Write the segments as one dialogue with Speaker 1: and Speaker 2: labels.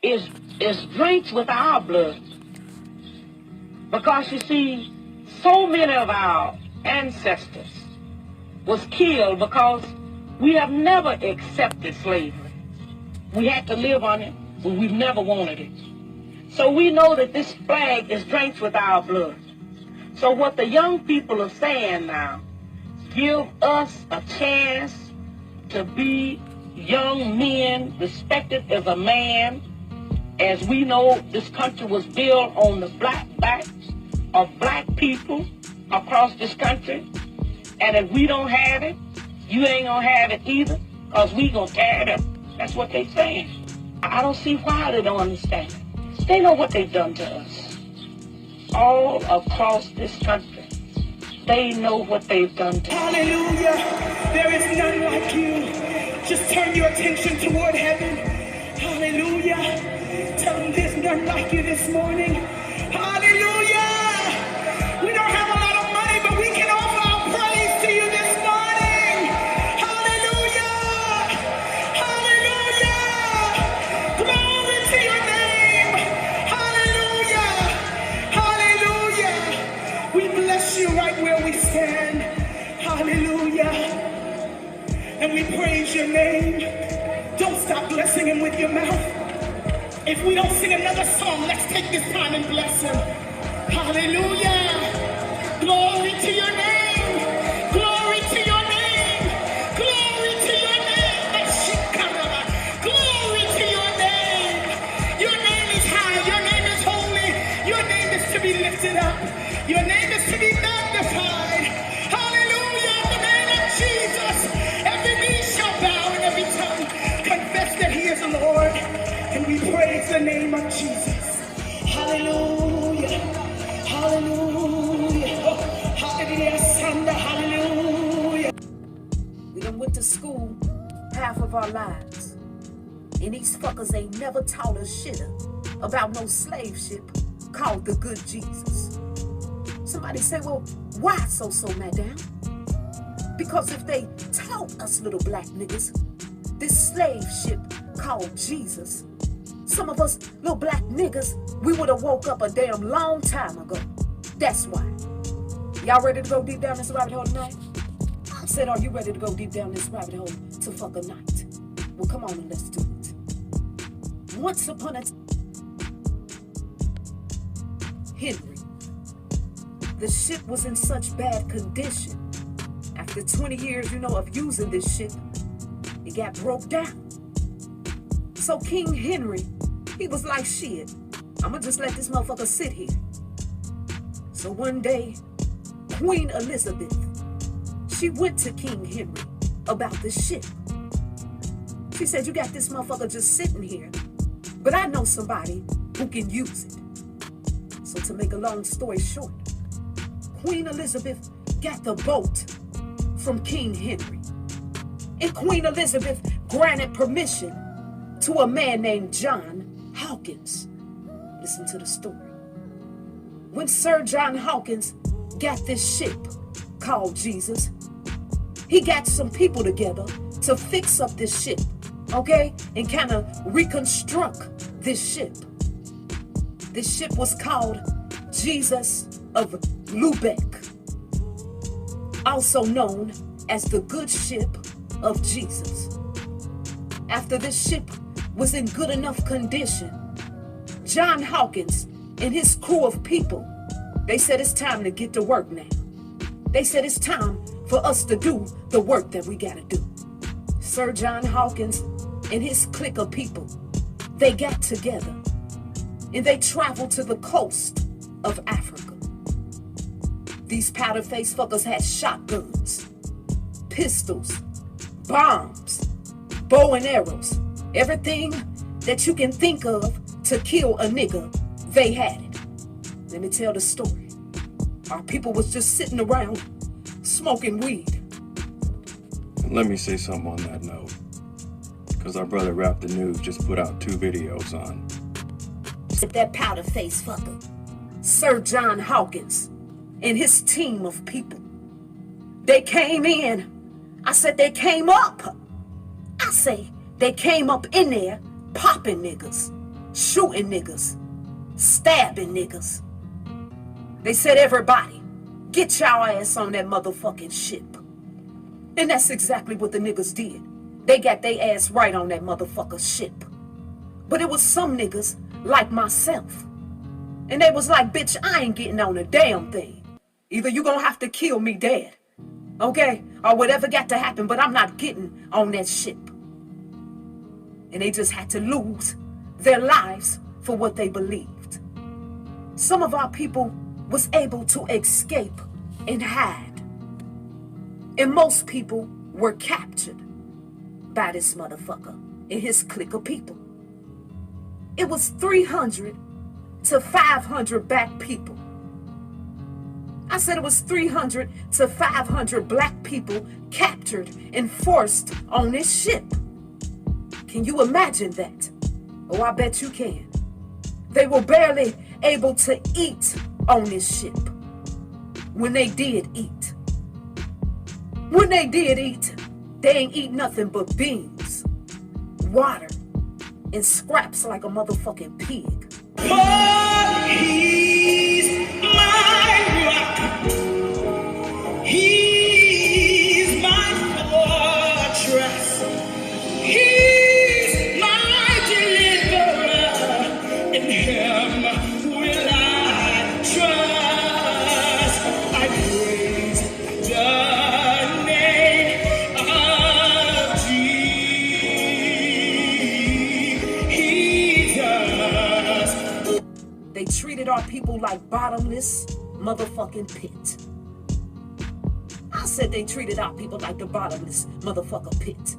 Speaker 1: is drinks with our blood. Because you see, so many of our ancestors was killed because we have never accepted slavery. We had to live on it, but we've never wanted it. So we know that this flag is drinks with our blood. So what the young people are saying now, give us a chance to be young men, respected as a man. As we know, this country was built on the black backs of black people across this country. And if we don't have it, you ain't gonna have it either, because we gonna tear it up. That's what they saying. I don't see why they don't understand. They know what they've done to us. All across this country, they know what they've done to us.
Speaker 2: Hallelujah. There is none like you. Just turn your attention toward heaven. Hallelujah. Tell them there's none like you this morning. Hallelujah. We don't have a lot of money, but we can offer our praise to you this morning. Hallelujah. Hallelujah. Glory to your name. Hallelujah. Hallelujah. We bless you right where we stand. Hallelujah. And we praise your name. Don't stop blessing him with your mouth. If we don't sing another song, let's take this time and bless him. Hallelujah. Glory to your name. Glory to your name. Glory to your name. Glory to your name. Your name is high. Your name is holy. Your name is to be lifted up. Your name is to be magnified. Hallelujah. The name of Jesus. Every knee shall bow and every tongue confess that he is Lord. And we praise the name of Jesus. Hallelujah. Hallelujah. Hallelujah. Hallelujah.
Speaker 3: We done went to school half of our lives. And these fuckers ain't never taught us shit about no slave ship called the good Jesus. Somebody say, well, why so, madam? Because if they taught us little black niggas this slave ship called Jesus, some of us little black niggas, we would have woke up a damn long time ago. That's why. Y'all ready to go deep down this rabbit hole tonight? I said, are you ready to go deep down this rabbit hole to fuck a night? Well, come on and let's do it. Once upon a time, Henry, the ship was in such bad condition. After 20 years, of using this ship, it got broke down. So King Henry, he was like, shit, I'ma just let this motherfucker sit here. So one day, Queen Elizabeth, she went to King Henry about the ship. She said, you got this motherfucker just sitting here, but I know somebody who can use it. So to make a long story short, Queen Elizabeth got the boat from King Henry. And Queen Elizabeth granted permission to a man named John Hawkins. Listen to the story. When Sir John Hawkins got this ship called Jesus, he got some people together to fix up this ship, okay? And kind of reconstruct this ship. This ship was called Jesus of Lubeck, also known as the Good Ship of Jesus. After this ship was in good enough condition, John Hawkins and his crew of people, they said it's time to get to work now. They said it's time for us to do the work that we gotta do. Sir John Hawkins and his clique of people, they got together and they traveled to the coast of Africa. These powder-faced fuckers had shotguns, pistols, bombs, bow and arrows, everything that you can think of to kill a nigga, they had it. Let me tell the story. Our people was just sitting around smoking weed.
Speaker 4: Let me say something on that note, because our brother Rap the News just put out 2 videos on
Speaker 3: that powder-faced fucker, Sir John Hawkins, and his team of people. They came in. I said they came up. I say they came up in there popping niggas. shooting niggas, stabbing niggas. They said, everybody, get y'all ass on that motherfucking ship. And that's exactly what the niggas did. They got their ass right on that motherfucker ship. But it was some niggas like myself. And they was like, bitch, I ain't getting on a damn thing. Either you gonna have to kill me dead, okay? Or whatever got to happen, but I'm not getting on that ship. And they just had to lose their lives for what they believed. Some of our people was able to escape and hide. And most people were captured by this motherfucker and his clique of people. It was 300 to 500 black people. I said it was 300 to 500 black people captured and forced on this ship. Can you imagine that? Oh, I bet you can. They were barely able to eat on this ship. When they did eat. When they did eat, they ain't eat nothing but beans, water, and scraps like a motherfucking pig.
Speaker 2: But he's my rock. He's my fortress. He's my deliverer. In him will I trust. I praise the name of Jesus.
Speaker 3: They treated our people like bottomless motherfucking pit. I said they treated our people like the bottomless motherfucker pit.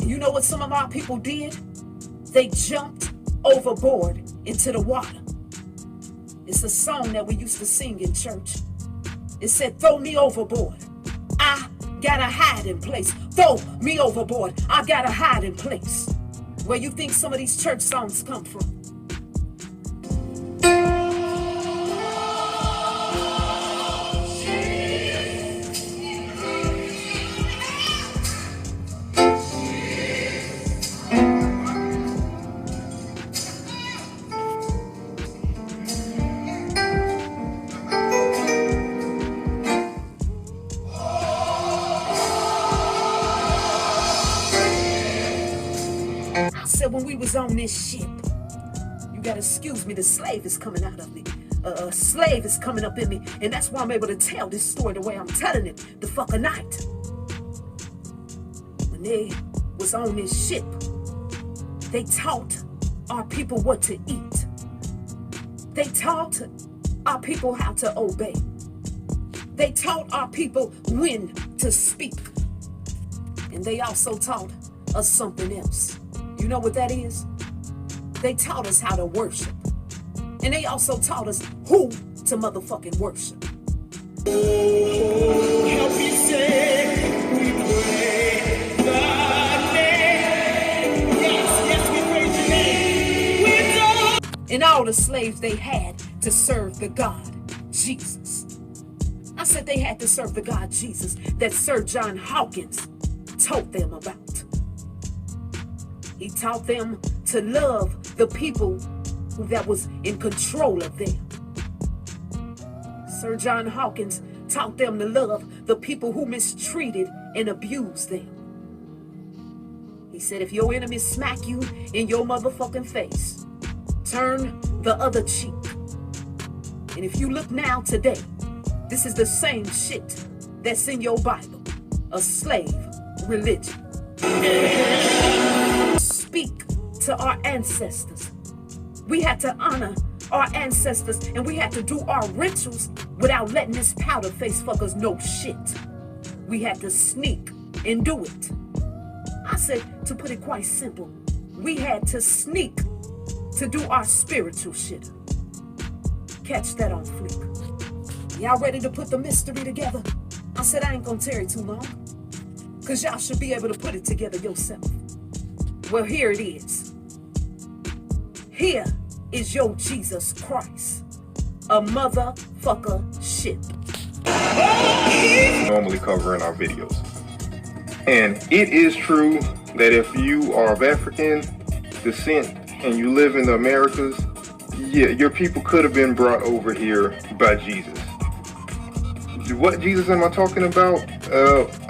Speaker 3: And you know what some of our people did? They jumped overboard into the water. It's a song that we used to sing in church. It said, throw me overboard. I got a hiding place. Throw me overboard. I got a hiding place. Where you think some of these church songs come from? When we was on this ship, you gotta excuse me, the slave is coming out of me. A slave is coming up in me, and that's why I'm able to tell this story the way I'm telling it the fucking night. When they was on this ship, they taught our people what to eat. They taught our people how to obey. They taught our people when to speak. And they also taught us something else. You know what that is? They taught us how to worship. And they also taught us who to motherfucking worship.
Speaker 2: Oh, help me say, we praise the name. Yes, we praise your name.
Speaker 3: And all the slaves they had to serve the God, Jesus. I said they had to serve the God, Jesus, that Sir John Hawkins taught them about. He taught them to love the people that was in control of them. Sir John Hawkins taught them to love the people who mistreated and abused them. He said, if your enemy smack you in your motherfucking face, turn the other cheek. And if you look now today, this is the same shit that's in your Bible, a slave religion. Speak to our ancestors. We had to honor our ancestors, and we had to do our rituals without letting this powder face fuckers know shit. We had to sneak and do it. I said, to put it quite simple, we had to sneak to do our spiritual shit. Catch that on fleek. Y'all ready to put the mystery together? I said I ain't gonna tarry too long, because y'all should be able to put it together yourself. Well, here it is. Here is your Jesus Christ, a motherfucker ship.
Speaker 5: Normally cover in our videos. And it is true that if you are of African descent, and you live in the Americas, yeah, your people could have been brought over here by Jesus. What Jesus am I talking about?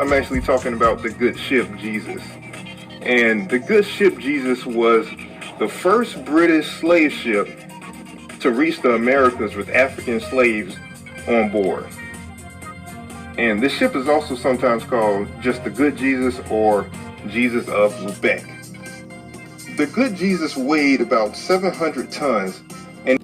Speaker 5: I'm actually talking about the good ship Jesus. And the good ship Jesus was the first British slave ship to reach the Americas with African slaves on board. And this ship is also sometimes called just the Good Jesus or Jesus of Lubeck. The Good Jesus weighed about 700 tons. And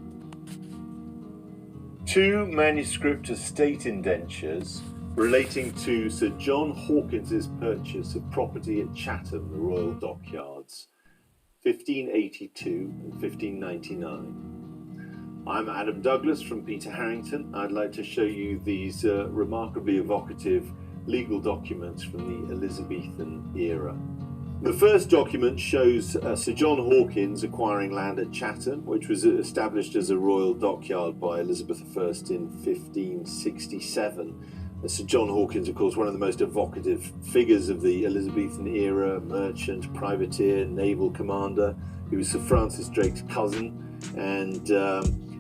Speaker 6: two manuscript estate indentures relating to Sir John Hawkins's purchase of property at Chatham, the Royal Dockyards, 1582 and 1599. I'm Adam Douglas from Peter Harrington. I'd like to show you these remarkably evocative legal documents from the Elizabethan era. The first document shows Sir John Hawkins acquiring land at Chatham, which was established as a royal dockyard by Elizabeth I in 1567. Sir John Hawkins, of course, one of the most evocative figures of the Elizabethan era, merchant, privateer, naval commander. He was Sir Francis Drake's cousin, and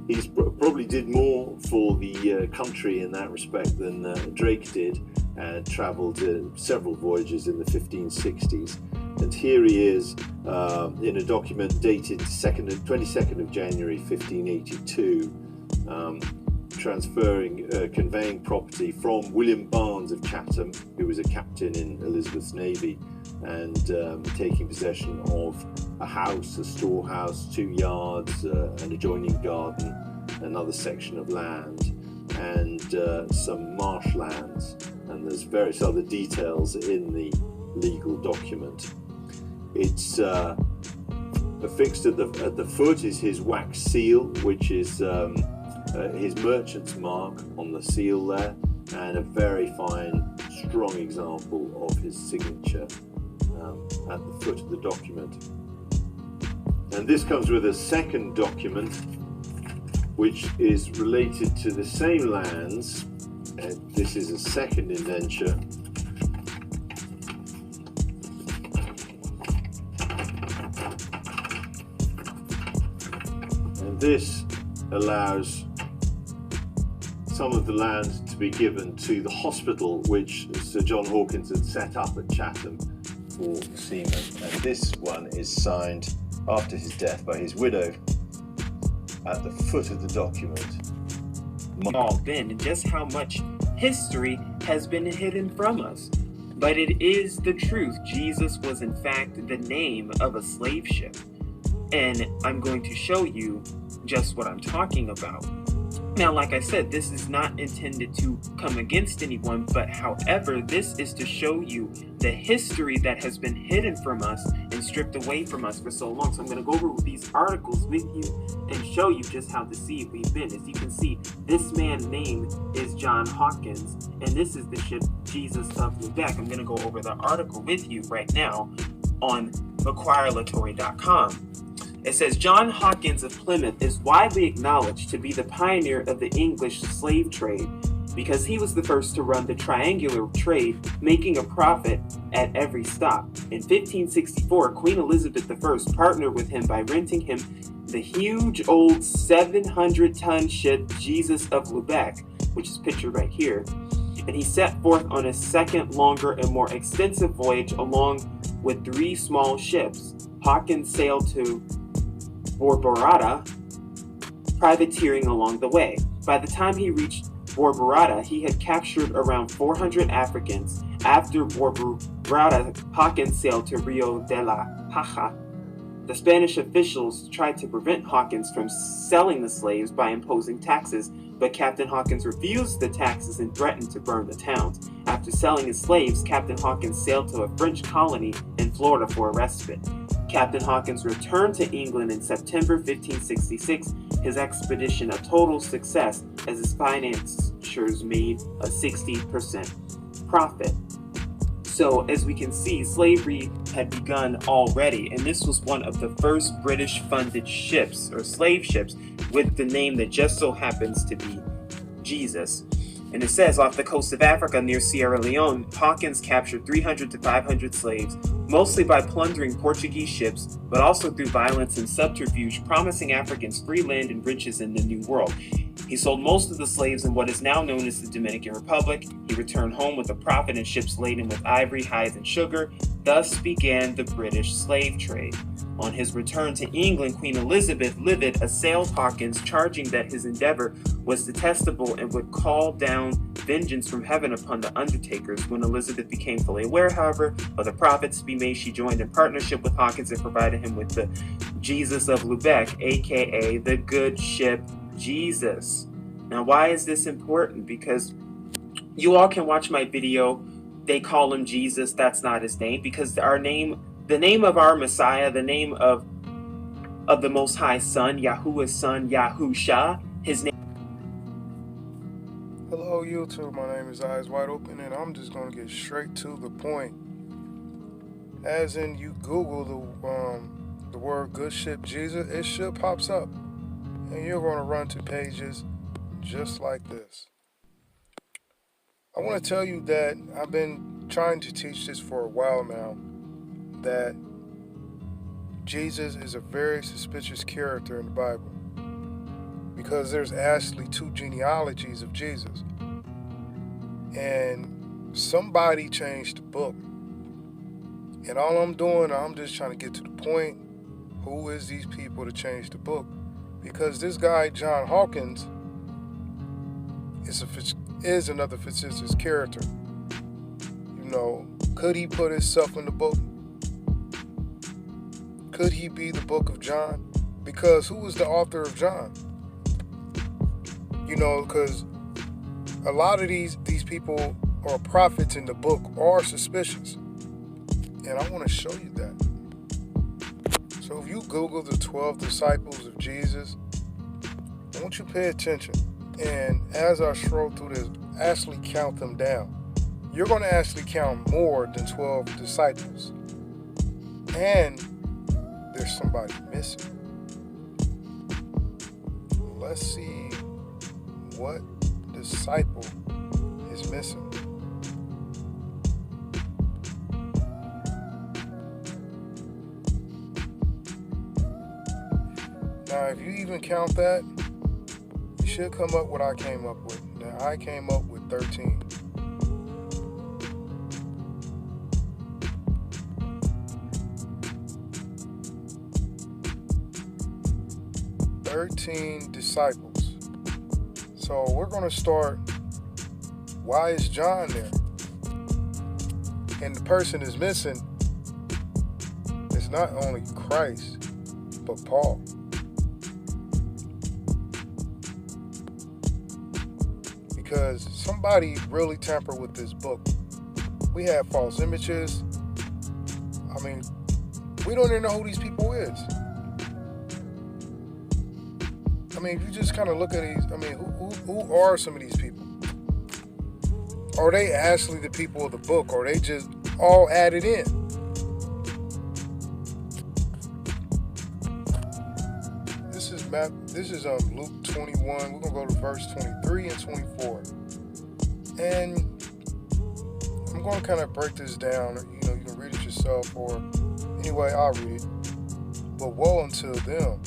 Speaker 6: he probably did more for the country in that respect than Drake did, and travelled several voyages in the 1560s. And here he is in a document dated 22nd of January 1582, conveying property from William Barnes of Chatham, who was a captain in Elizabeth's Navy, and taking possession of a house, a storehouse, 2 yards, an adjoining garden, another section of land, and some marshlands. And there's various other details in the legal document. It's affixed at the foot is his wax seal, which is his merchant's mark on the seal there, and a very fine, strong example of his signature at the foot of the document. And this comes with a second document, which is related to the same lands. This is a second indenture. And this allows some of the land to be given to the hospital which Sir John Hawkins had set up at Chatham for seamen. And this one is signed after his death by his widow at the foot of the document.
Speaker 7: All been and just how much history has been hidden from us. But it is the truth. Jesus was in fact the name of a slave ship. And I'm going to show you just what I'm talking about. Now, like I said, this is not intended to come against anyone, but however, this is to show you the history that has been hidden from us and stripped away from us for so long. So I'm going to go over these articles with you and show you just how deceived we've been. As you can see, this man's name is John Hawkins, and this is the ship Jesus of Lubeck. I'm going to go over the article with you right now on McQuarrelatory.com. It says, John Hawkins of Plymouth is widely acknowledged to be the pioneer of the English slave trade because he was the first to run the triangular trade, making a profit at every stop. In 1564, Queen Elizabeth I partnered with him by renting him the huge old 700-ton ship Jesus of Lubeck, which is pictured right here, and he set forth on a second, longer, and more extensive voyage along with 3 small ships. Hawkins sailed to Borborata, privateering along the way. By the time he reached Borborata, he had captured around 400 Africans. After Borborata, Hawkins sailed to Rio de la Paja. The Spanish officials tried to prevent Hawkins from selling the slaves by imposing taxes, but Captain Hawkins refused the taxes and threatened to burn the towns. After selling his slaves, Captain Hawkins sailed to a French colony in Florida for a respite. Captain Hawkins returned to England in September 1566, his expedition a total success as his financiers made a 60% profit. So as we can see, slavery had begun already, and this was one of the first British-funded ships, or slave ships, with the name that just so happens to be Jesus. And it says, off the coast of Africa near Sierra Leone, Hawkins captured 300 to 500 slaves, mostly by plundering Portuguese ships, but also through violence and subterfuge, promising Africans free land and riches in the New World. He sold most of the slaves in what is now known as the Dominican Republic. He returned home with a profit in ships laden with ivory, hides, and sugar. Thus began the British slave trade. On his return to England, Queen Elizabeth livid assailed Hawkins, charging that his endeavor was detestable and would call down vengeance from heaven upon the undertakers. When Elizabeth became fully aware, however, of the profits to be made, she joined in partnership with Hawkins and provided him with the Jesus of Lubeck, aka the good ship Jesus. Now, why is this important? Because you all can watch my video. They call him Jesus. That's not his name, because our name, the name of our Messiah, the name of the Most High Son, Yahuwah's Son, Yahusha, his name.
Speaker 8: Hello YouTube, my name is Eyes Wide Open, and I'm just going to get straight to the point. As in, you Google the word good ship Jesus, it should pops up, and you're going to run to pages just like this. I want to tell you that I've been trying to teach this for a while now, that Jesus is a very suspicious character in the Bible, because there's actually two genealogies of Jesus, and somebody changed the book. And all I'm doing, I'm just trying to get to the point. Who is these people to change the book? Because this guy John Hawkins is another fictitious character. You know, could he put himself in the book? Could he be the book of John? Because who was the author of John? You know, because a lot of these people or prophets in the book are suspicious. And I want to show you that. So if you Google the 12 disciples of Jesus, I want you to pay attention. And as I scroll through this, actually count them down. You're going to actually count more than 12 disciples. And there's somebody missing. Let's see what disciple is missing. Now, if you even count that, you should come up with what I came up with. Now, I came up with 13. Disciples. So we're going to start, why is John there? And the person is missing is not only Christ, but Paul. Because somebody really tampered with this book. We have false images. I mean, we don't even know who these people is. I mean, if you just kind of look at these, I mean, who are some of these people? Are they actually the people of the book, or are they just all added in? This is Luke 21. We're gonna go to verse 23 and 24, and I'm gonna kind of break this down. You know, you can read it yourself, or anyway, I'll read it. But woe unto them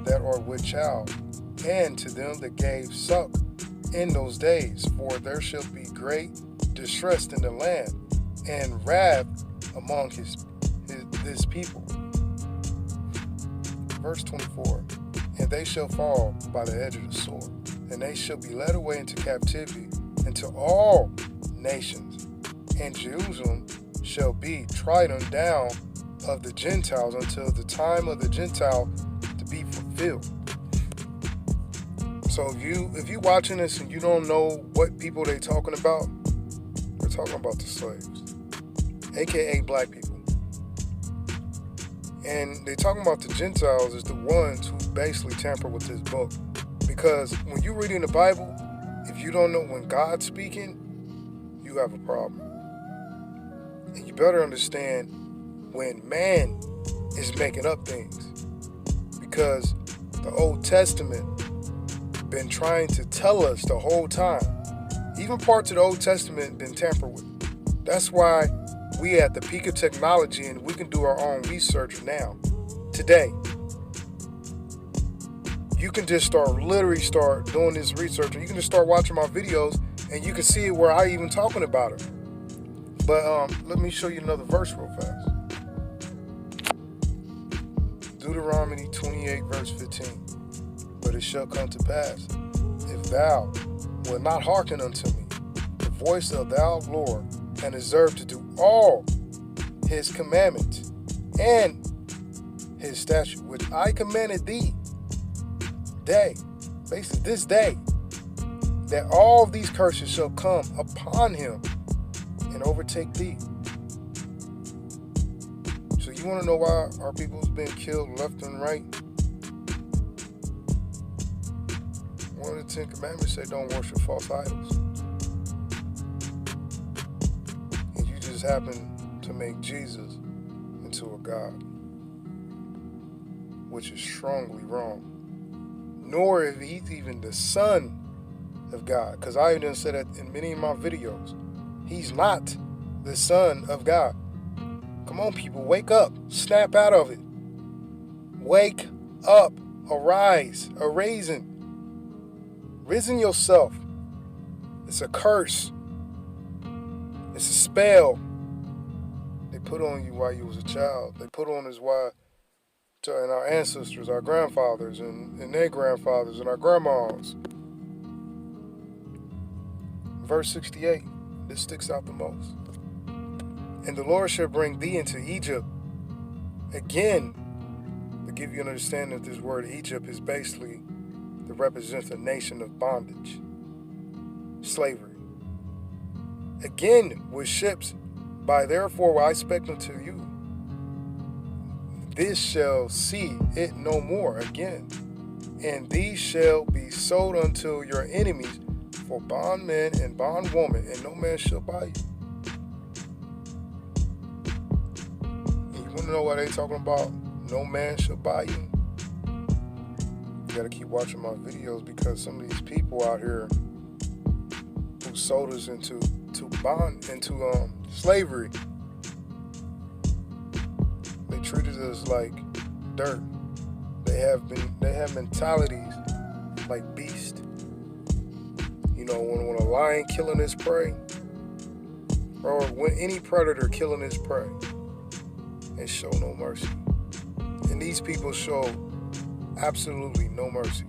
Speaker 8: that are with child, and to them that gave suck in those days, for there shall be great distress in the land, and wrath among this people. Verse 24, and they shall fall by the edge of the sword, and they shall be led away into captivity into all nations, and Jerusalem shall be trodden down of the Gentiles until the time of the Gentile to be fulfilled. So if you watching this and you don't know what people they talking about, they're talking about the slaves, aka black people. And they talking about the Gentiles as the ones who basically tamper with this book. Because when you're reading the Bible, if you don't know when God's speaking, you have a problem. And you better understand when man is making up things. Because the Old Testament been trying to tell us the whole time Even parts of the Old Testament been tampered with. That's why we at the peak of technology and we can do our own research now, today. You can just literally start doing this research, and you can just start watching my videos, and you can see where I even talking about it. But let me show you another verse real fast. Deuteronomy 28 verse 15. But it shall come to pass, if thou wilt not hearken unto me, the voice of thou Lord, and observe to do all his commandments and his statute, which I commanded thee, basically this day, that all of these curses shall come upon him and overtake thee. So you want to know why our people's been killed left and right? One of the 10 Commandments say don't worship false idols. And you just happen to make Jesus into a God, which is strongly wrong. Nor if he's even the Son of God. Because I even said that in many of my videos. He's not the Son of God. Come on, people, wake up. Snap out of it. Wake up. Arise. Arisen. Risen yourself. It's a curse. It's a spell they put on you while you was a child. They put on us while and our ancestors, our grandfathers, and their grandfathers, and our grandmas. Verse 68, this sticks out the most. And the Lord shall bring thee into Egypt. Again, to give you an understanding of this word, Egypt is basically that represents a nation of bondage, slavery. Again, with ships, by therefore will I spec unto you. This shall see it no more again, and these shall be sold unto your enemies for bondmen and bondwomen, and no man shall buy you. And you want to know why they talking about no man shall buy you? You gotta keep watching my videos, because some of these people out here who sold us into slavery, they treated us like dirt. They have mentalities like beast. You know, when a lion killing his prey, or when any predator killing his prey, and show no mercy. And these people show absolutely no mercy.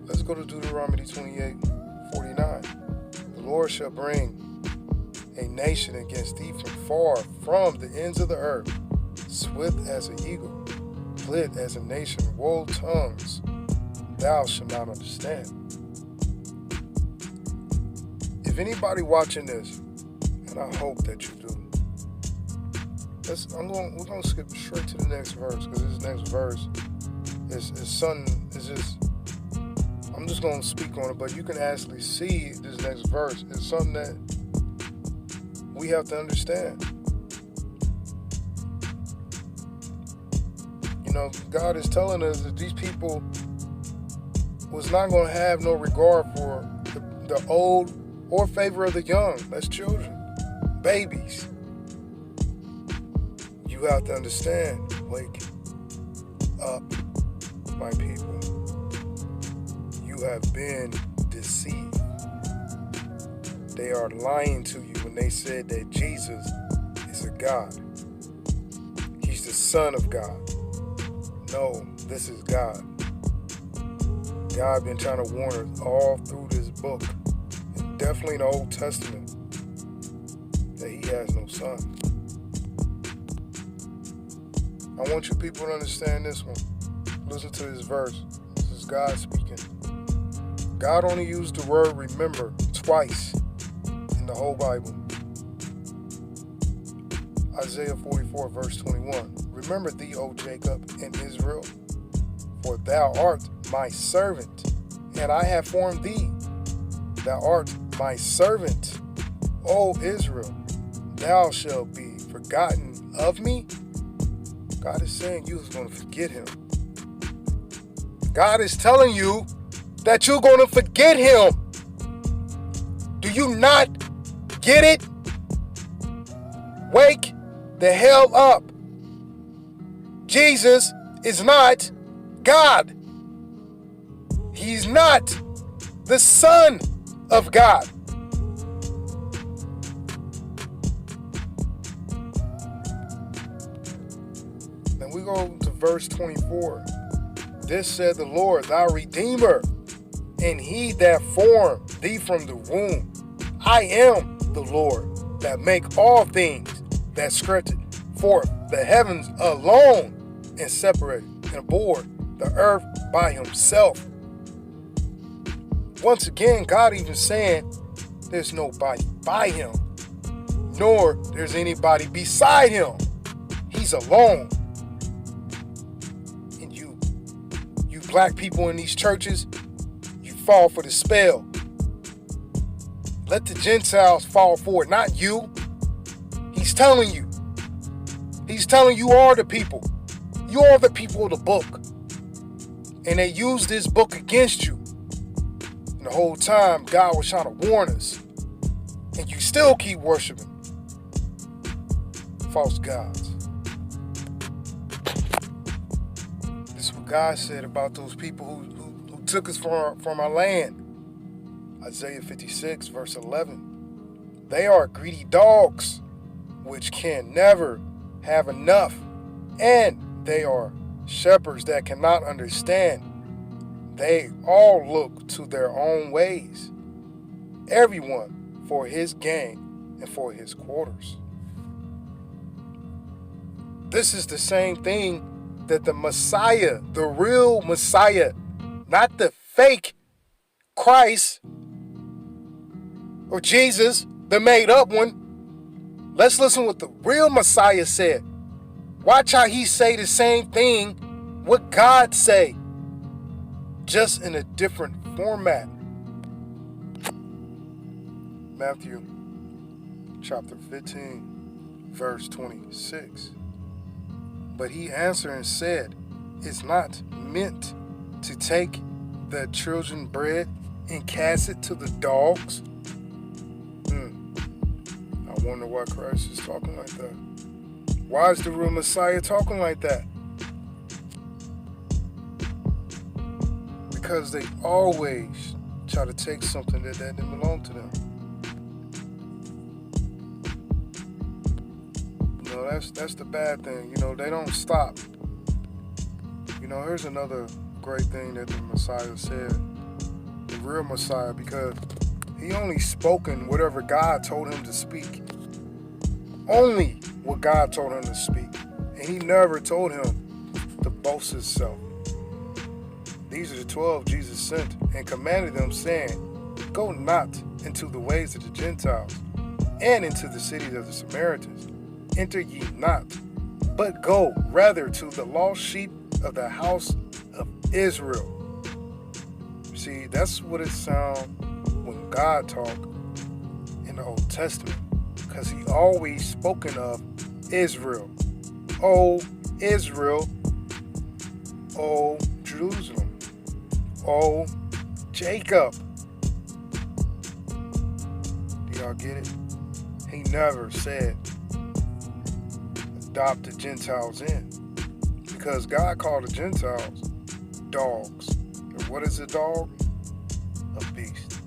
Speaker 8: Let's go to Deuteronomy 28:49. The Lord shall bring a nation against thee from far, from the ends of the earth, swift as an eagle, flit as a nation, woe tongues, thou shalt not understand. If anybody watching this, and I hope that you do, we're gonna skip straight to the next verse, because this next verse is something. It's just, I'm just gonna speak on it, but you can actually see this next verse. It's something that we have to understand. You know, God is telling us that these people was not going to have no regard for the old or favor of the young. That's children, babies. You have to understand. Wake up, my people. You have been deceived. They are lying to you when they said that Jesus is a God. He's the Son of God. No, this is God. God been trying to warn us all through this book, and definitely in the Old Testament, that he has no son. I want you people to understand this one. Listen to this verse. This is God speaking. God only used the word remember twice in the whole Bible. Isaiah 44 verse 21. Remember thee, O Jacob and Israel, for thou art my servant, and I have formed thee. Thou art my servant, O Israel. Thou shalt be forgotten of me. God is saying you was going to forget him. God is telling you that you're going to forget him. Do you not get it? Wake the hell up. Jesus is not God. He's not the Son of God. Then we go to verse 24. This said the Lord, thy Redeemer, and he that formed thee from the womb. I am the Lord that make all things, that stretcheth forth the heavens alone, and separated and bore the earth by himself. Once again, God even saying there's nobody by him, nor there's anybody beside him. He's alone. And you black people in these churches, you fall for the spell. Let the Gentiles fall for it, not you. He's telling you. He's telling you are the people. You are the people of the book. And they use this book against you. And the whole time, God was trying to warn us. And you still keep worshiping false gods. This is what God said about those people who took us from our land. Isaiah 56, verse 11. They are greedy dogs, which can never have enough. And they are shepherds that cannot understand. They all look to their own ways, everyone for his gain and for his quarters. This is the same thing that the Messiah, the real Messiah, not the fake Christ or Jesus, the made up one. Let's listen what the real Messiah said. Watch how he say the same thing what God say, just in a different format. Matthew chapter 15, verse 26. But he answered and said, it's not meant to take the children's bread and cast it to the dogs. I wonder why Christ is talking like that. Why is the real Messiah talking like that? Because they always try to take something that didn't belong to them. You know, that's the bad thing. You know, they don't stop. You know, here's another great thing that the Messiah said. The real Messiah, because he only spoken whatever God told him to speak. Only what God told him to speak. And he never told him to boast himself. These are the 12 Jesus sent and commanded them, saying, go not into the ways of the Gentiles and into the cities of the Samaritans. Enter ye not, but go rather to the lost sheep of the house of Israel. See, that's what it sounds when God talked in the Old Testament, because he always spoken of Israel. Oh, Israel. Oh, Jerusalem. Oh, Jacob. Do y'all get it? He never said adopt the Gentiles in, because God called the Gentiles dogs. And what is a dog? A beast.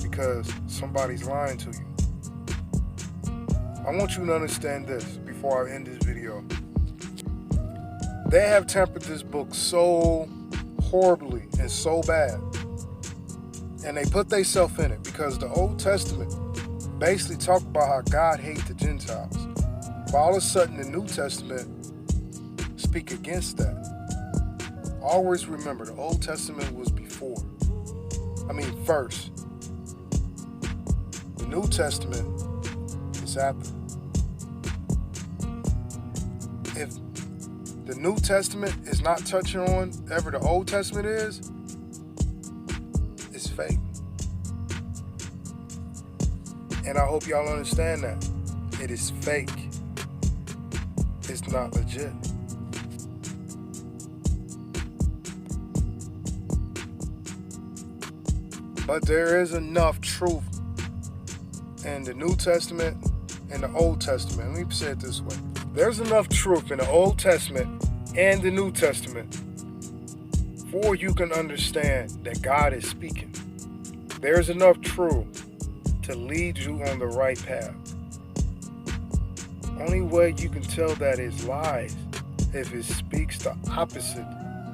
Speaker 8: Because somebody's lying to you. I want you to understand this before I end this video. They have tempered this book so horribly and so bad. And they put themselves in it, because the Old Testament basically talk about how God hates the Gentiles. But all of a sudden the New Testament speak against that. Always remember, the Old Testament was first. The New Testament is after. If the New Testament is not touching on ever the Old Testament is, it's fake. And I hope y'all understand that. It is fake. It's not legit. But there is enough truth in the New Testament and the Old Testament. Let me say it this way. There's enough truth in the Old Testament and the New Testament for you can understand that God is speaking. There's enough truth to lead you on the right path. Only way you can tell that is lies if it speaks the opposite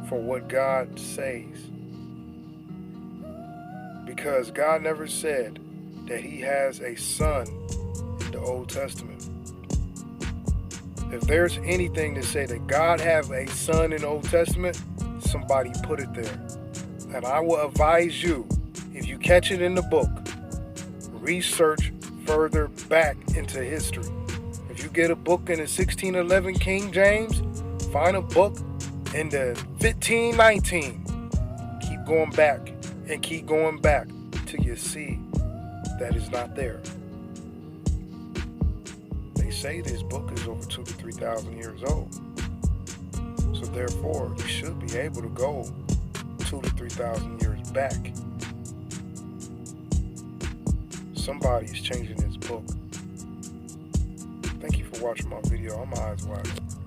Speaker 8: for what God says. Because God never said that he has a son in the Old Testament. If there's anything to say that God has a son in the Old Testament, somebody put it there. And I will advise you, if you catch it in the book, research further back into history. If you get a book in the 1611 King James, find a book in the 1519. Keep going back and keep going back till you see that it's not there. They say this book is over 2,000 to 3,000 years old. So therefore, you should be able to go 2,000 to 3,000 years back. Somebody is changing this book. Thank you for watching my video. I'm eyes wide open.